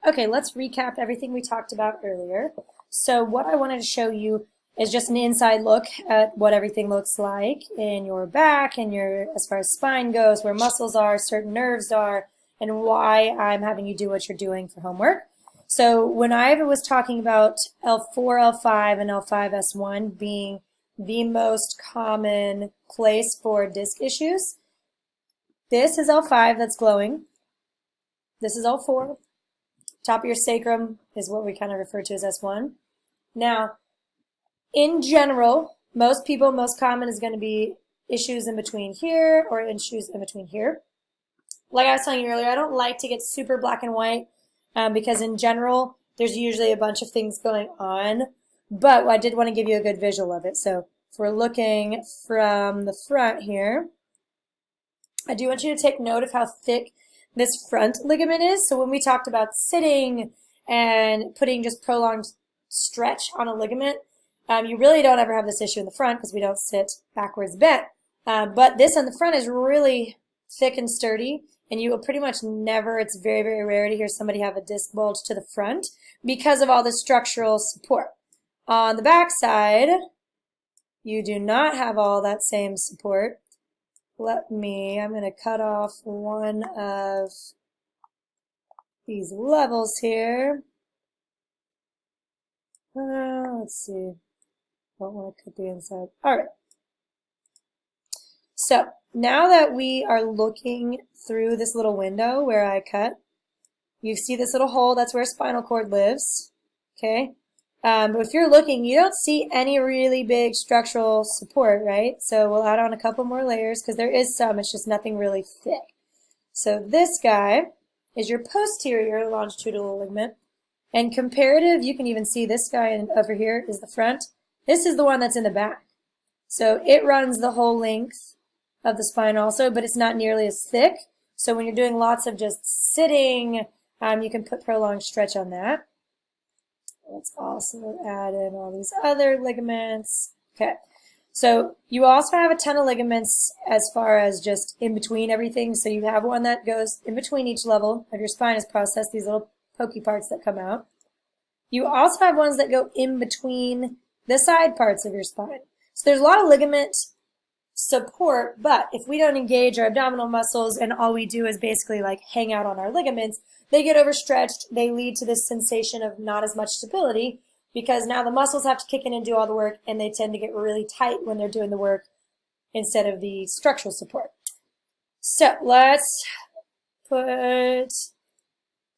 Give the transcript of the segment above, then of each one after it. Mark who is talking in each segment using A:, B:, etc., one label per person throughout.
A: Okay, let's recap everything we talked about earlier. So what I wanted to show you is just an inside look at what everything looks like in your back and your, as far as spine goes, where muscles are, certain nerves are, and why I'm having you do what you're doing for homework. So when I was talking about L4, L5, and L5S1 being the most common place for disc issues, this is L5 that's glowing. This is L4. Top of your sacrum is what we kind of refer to as S1. Now, in general, most people, most common is going to be issues in between here or issues in between here. Like I was telling you earlier, I don't like to get super black and white because in general, there's usually a bunch of things going on, but I did want to give you a good visual of it. So if we're looking from the front here, I do want you to take note of how thick this front ligament is. So when we talked about sitting and putting just prolonged stretch on a ligament, you really don't ever have this issue in the front because we don't sit backwards bent. But this on the front is really thick and sturdy, and you will pretty much never, it's very, very rare to hear somebody have a disc bulge to the front because of all the structural support. On the back side, you do not have all that same support. I'm going to cut off one of these levels here. Let's see. Don't want to cut the inside. All right. So now that we are looking through this little window where I cut, you see this little hole, that's where spinal cord lives. Okay. But if you're looking, you don't see any really big structural support, right? So we'll add on a couple more layers because there is some, it's just nothing really thick. So this guy is your posterior longitudinal ligament. And comparative, you can even see this guy over here is the front. This is the one that's in the back. So it runs the whole length of the spine also, but it's not nearly as thick. So when you're doing lots of just sitting, you can put prolonged stretch on that. Let's also add in all these other ligaments. Okay, so you also have a ton of ligaments as far as just in between everything. So you have one that goes in between each level of your spinous process, these little pokey parts that come out. You also have ones that go in between the side parts of your spine. So there's a lot of ligament support, but if we don't engage our abdominal muscles and all we do is basically like hang out on our ligaments, they get overstretched. They lead to this sensation of not as much stability because now the muscles have to kick in and do all the work, and they tend to get really tight when they're doing the work instead of the structural support. So let's put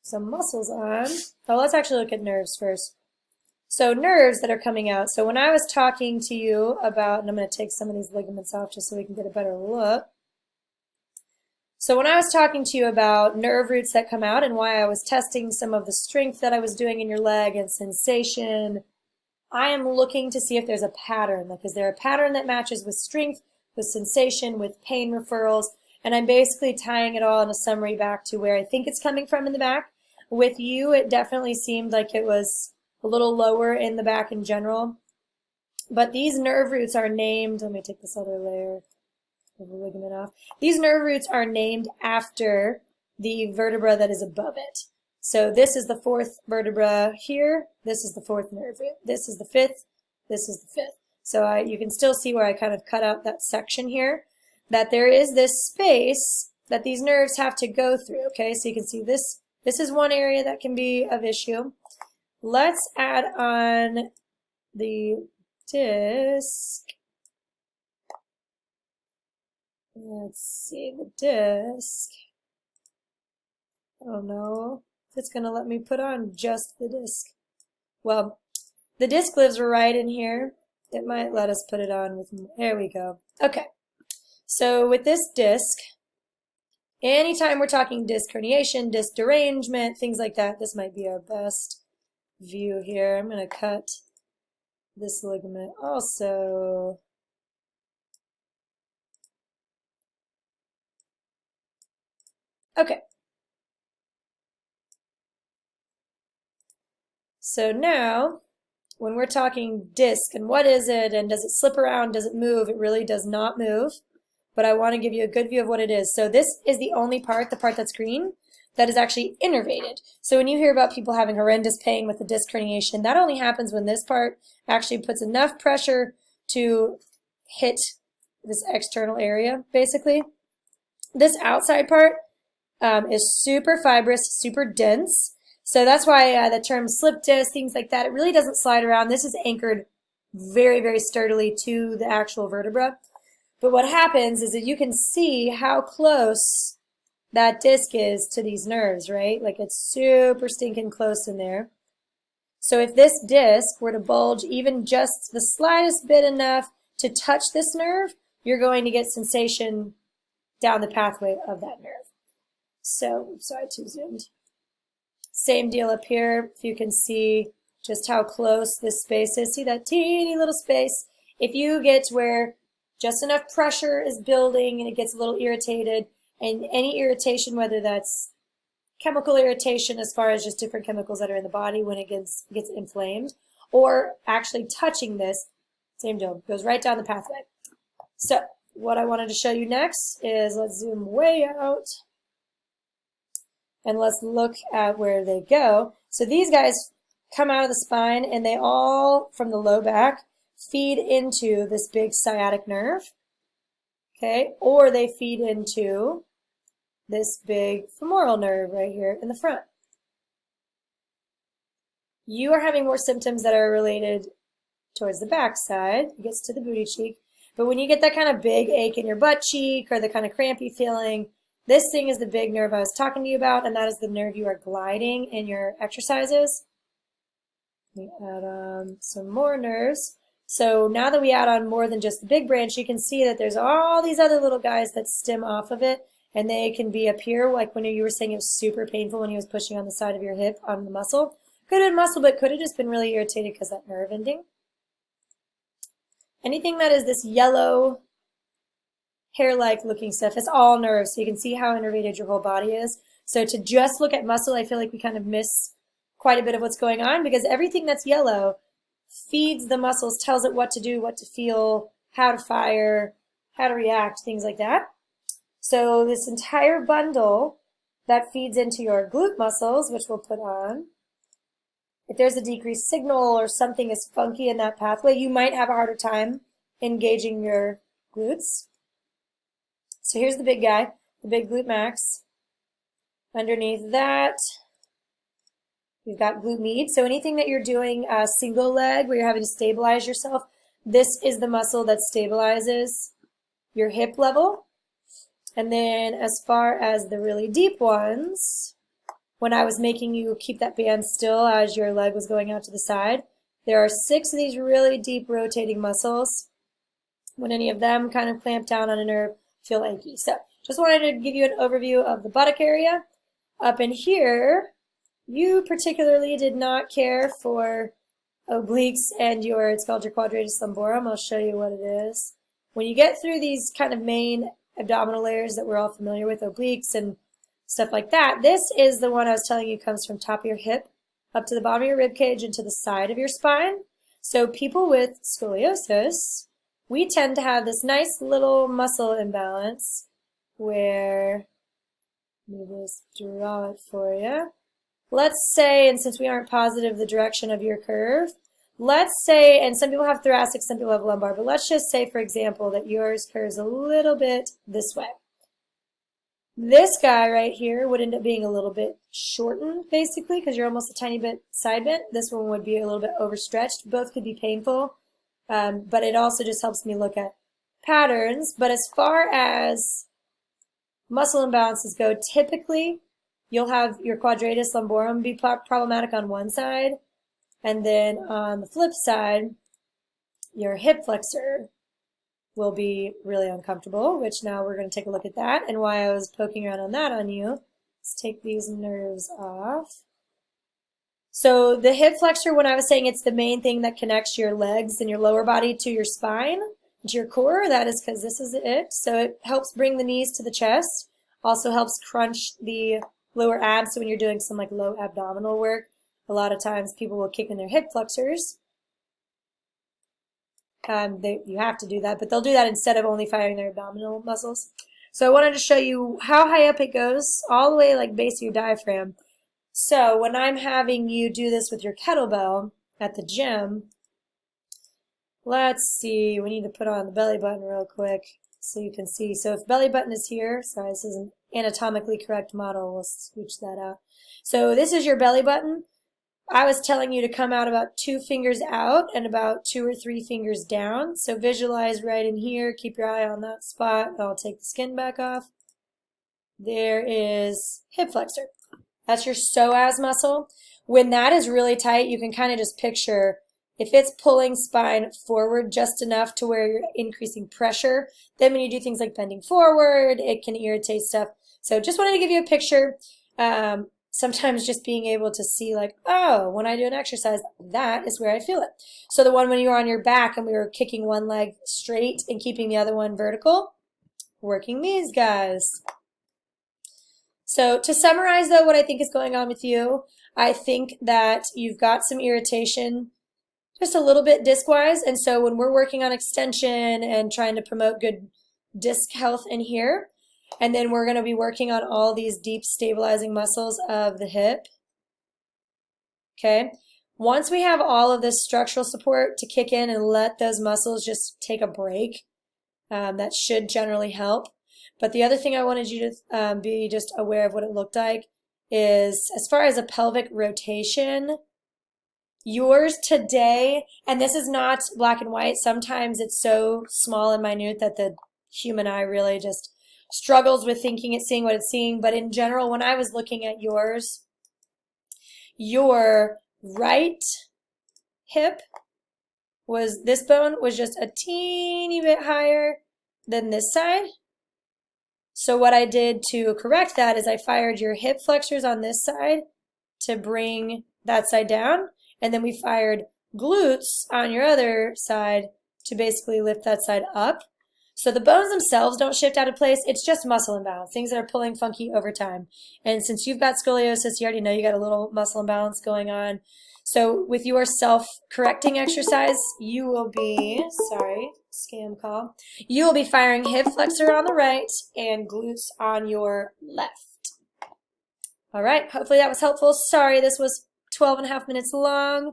A: some muscles on. Oh, let's actually look at nerves first. So nerves that are coming out. So when I was talking to you about, and I'm going to take some of these ligaments off just so we can get a better look. So when I was talking to you about nerve roots that come out and why I was testing some of the strength that I was doing in your leg and sensation, I am looking to see if there's a pattern. Like, is there a pattern that matches with strength, with sensation, with pain referrals? And I'm basically tying it all in a summary back to where I think it's coming from in the back. With you, it definitely seemed like it was a little lower in the back in general. But these nerve roots are named, let me take this other layer of the ligament off. These nerve roots are named after the vertebra that is above it. So this is the fourth vertebra here. This is the fourth nerve root. This is the fifth. This is the fifth. So you can still see where I kind of cut out that section here, that there is this space that these nerves have to go through. Okay, so you can see this. This is one area that can be of issue. Let's add on the disc. Let's see, the disc. I don't know if it's going to let me put on just the disc. Well, the disc lives right in here. It might let us put it on with, there we go. Okay, so with this disc, anytime we're talking disc herniation, disc derangement, things like that, this might be our best view here. I'm going to cut this ligament also. Okay. So now, when we're talking disc and what is it and does it slip around, does it move, it really does not move. But I want to give you a good view of what it is. So this is the only part, the part that's green, that is actually innervated. So when you hear about people having horrendous pain with the disc herniation, that only happens when this part actually puts enough pressure to hit this external area, basically. This outside part is super fibrous, super dense. So that's why the term slip disc, things like that, it really doesn't slide around. This is anchored very, very sturdily to the actual vertebra. But what happens is that you can see how close that disc is to these nerves, right? Like it's super stinking close in there. So if this disc were to bulge even just the slightest bit enough to touch this nerve, you're going to get sensation down the pathway of that nerve. So, sorry, too zoomed. Same deal up here. If you can see just how close this space is, see that teeny little space? If you get to where just enough pressure is building and it gets a little irritated, and any irritation, whether that's chemical irritation as far as just different chemicals that are in the body when it gets inflamed, or actually touching this, same deal, goes right down the pathway. So what I wanted to show you next is, let's zoom way out and let's look at where they go. So these guys come out of the spine and they all, from the low back, feed into this big sciatic nerve, okay, or they feed into this big femoral nerve right here in the front. You are having more symptoms that are related towards the back side. It gets to the booty cheek. But when you get that kind of big ache in your butt cheek or the kind of crampy feeling, this thing is the big nerve I was talking to you about, and that is the nerve you are gliding in your exercises. We add on some more nerves. So now that we add on more than just the big branch, you can see that there's all these other little guys that stem off of it, and they can be up here, like when you were saying it was super painful when he was pushing on the side of your hip on the muscle. Could have been muscle, but could have just been really irritated because that nerve ending. Anything that is this yellow, hair-like looking stuff, it's all nerves, so you can see how innervated your whole body is. So to just look at muscle, I feel like we kind of miss quite a bit of what's going on, because everything that's yellow feeds the muscles, tells it what to do, what to feel, how to fire, how to react, things like that. So this entire bundle that feeds into your glute muscles, which we'll put on, if there's a decreased signal or something is funky in that pathway, you might have a harder time engaging your glutes. So here's the big guy, the big glute max. Underneath that, we've got glute med. So anything that you're doing single leg where you're having to stabilize yourself, this is the muscle that stabilizes your hip level. And then as far as the really deep ones, when I was making you keep that band still as your leg was going out to the side, there are 6 of these really deep rotating muscles. When any of them kind of clamp down on a nerve, feel achy. So just wanted to give you an overview of the buttock area. Up in here, you particularly did not care for obliques and it's called your quadratus lumborum. I'll show you what it is. When you get through these kind of main abdominal layers that we're all familiar with, obliques and stuff like that, this is the one I was telling you comes from top of your hip up to the bottom of your rib cage and to the side of your spine. So people with scoliosis, we tend to have this nice little muscle imbalance where, let me just draw it for you. Let's say, and since we aren't positive the direction of your curve, let's say, and some people have thoracic, some people have lumbar, but let's just say, for example, that yours curves a little bit this way. This guy right here would end up being a little bit shortened, basically, because you're almost a tiny bit side bent. This one would be a little bit overstretched. Both could be painful, but it also just helps me look at patterns. But as far as muscle imbalances go, typically you'll have your quadratus lumborum be problematic on one side, and then on the flip side, your hip flexor will be really uncomfortable, which now we're going to take a look at that and why I was poking around on that on you. Let's take these nerves off. So the hip flexor, when I was saying it's the main thing that connects your legs and your lower body to your spine, to your core, that is because this is it. So it helps bring the knees to the chest, also helps crunch the lower abs. So when you're doing some like low abdominal work, a lot of times people will kick in their hip flexors. You have to do that, but they'll do that instead of only firing their abdominal muscles. So I wanted to show you how high up it goes, all the way like base of your diaphragm. So when I'm having you do this with your kettlebell at the gym, let's see, we need to put on the belly button real quick so you can see. So if belly button is here, sorry, this is an anatomically correct model, we'll switch that out. So this is your belly button. I was telling you to come out about 2 fingers out and about 2 or 3 fingers down. So visualize right in here, keep your eye on that spot. I'll take the skin back off. There is hip flexor. That's your psoas muscle. When that is really tight, you can kind of just picture if it's pulling spine forward just enough to where you're increasing pressure, then when you do things like bending forward, it can irritate stuff. So just wanted to give you a picture. Sometimes just being able to see like, oh, when I do an exercise, that is where I feel it. So the one when you were on your back and we were kicking one leg straight and keeping the other one vertical, working these guys. So to summarize though, what I think is going on with you, I think that you've got some irritation just a little bit disc-wise. And so when we're working on extension and trying to promote good disc health in here, and then we're going to be working on all these deep stabilizing muscles of the hip. Okay. Once we have all of this structural support to kick in and let those muscles just take a break, that should generally help. But the other thing I wanted you to be just aware of what it looked like is as far as a pelvic rotation, yours today, and this is not black and white, sometimes it's so small and minute that the human eye really just struggles with thinking it's seeing what it's seeing, but in general, when I was looking at yours, your right hip was, this bone was just a teeny bit higher than this side. So what I did to correct that is I fired your hip flexors on this side to bring that side down, and then we fired glutes on your other side to basically lift that side up. So the bones themselves don't shift out of place. It's just muscle imbalance, things that are pulling funky over time. And since you've got scoliosis, you already know you got a little muscle imbalance going on. So with your self-correcting exercise, you will be, sorry, scam call, you will be firing hip flexor on the right and glutes on your left. All right, hopefully that was helpful. Sorry, this was 12.5 minutes long.